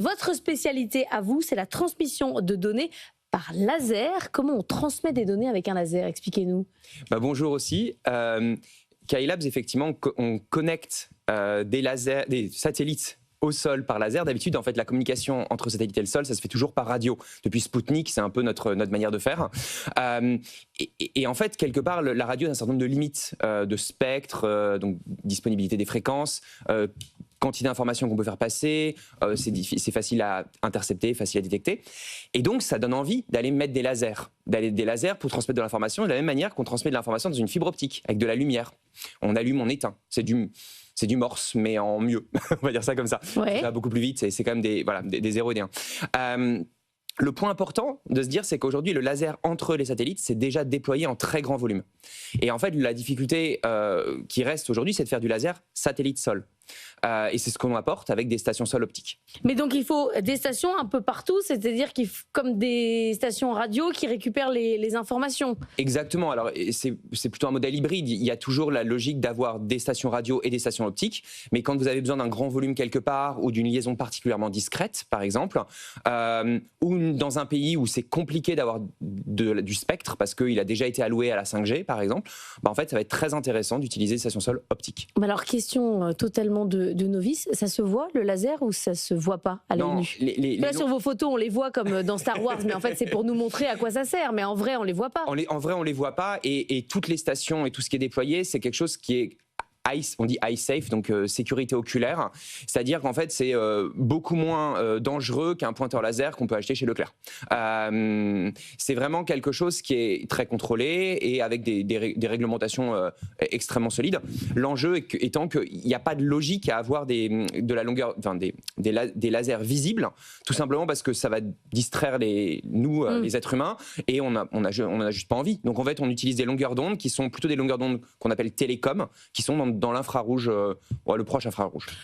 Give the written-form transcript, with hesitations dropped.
Votre spécialité à vous, c'est la transmission de données par laser. Comment on transmet des données avec un laser? Expliquez-nous. Bonjour aussi. Skylabs, effectivement, on connecte des satellites au sol par laser. D'habitude, en fait, la communication entre satellite et le sol, ça se fait toujours par radio. Depuis Spoutnik, c'est un peu notre manière de faire. Et en fait, quelque part, la radio a un certain nombre de limites de spectre, donc disponibilité des fréquences, quantité d'informations qu'on peut faire passer, c'est facile à intercepter, facile à détecter. Et donc, ça donne envie d'aller mettre des lasers pour transmettre de l'information de la même manière qu'on transmet de l'information dans une fibre optique, avec de la lumière. On allume, on éteint. C'est du Morse, mais en mieux. On va dire ça comme ça. Ouais. Ça va beaucoup plus vite. C'est quand même des 0 et des 1. Le point important de se dire, c'est qu'aujourd'hui, le laser entre les satellites, c'est déjà déployé en très grand volume. Et en fait, la difficulté qui reste aujourd'hui, c'est de faire du laser satellite-sol. Et c'est ce qu'on apporte avec des stations sol optiques. Mais donc il faut des stations un peu partout, c'est-à-dire comme des stations radio qui récupèrent les informations. Exactement, alors c'est plutôt un modèle hybride. Il y a toujours la logique d'avoir des stations radio et des stations optiques, mais quand vous avez besoin d'un grand volume quelque part ou d'une liaison particulièrement discrète, par exemple, ou dans un pays où c'est compliqué d'avoir du spectre parce qu'il a déjà été alloué à la 5G, par exemple, en fait ça va être très intéressant d'utiliser des stations sol optiques. Alors question totalement de novice, ça se voit le laser ou ça se voit pas à l'œil nu? Là sur vos photos on les voit comme dans Star Wars, mais en fait c'est pour nous montrer à quoi ça sert, mais en vrai on les voit pas. En vrai on les voit pas et toutes les stations et tout ce qui est déployé, c'est quelque chose qui est on dit eye safe, donc sécurité oculaire, c'est-à-dire qu'en fait c'est beaucoup moins dangereux qu'un pointeur laser qu'on peut acheter chez Leclerc. C'est vraiment quelque chose qui est très contrôlé et avec des réglementations extrêmement solides. L'enjeu étant qu'il n'y a pas de logique à avoir des lasers visibles, tout simplement parce que ça va distraire les êtres humains et on a juste pas envie. Donc en fait on utilise des longueurs d'onde qui sont plutôt des longueurs d'onde qu'on appelle télécom, qui sont dans l'infrarouge, le proche infrarouge.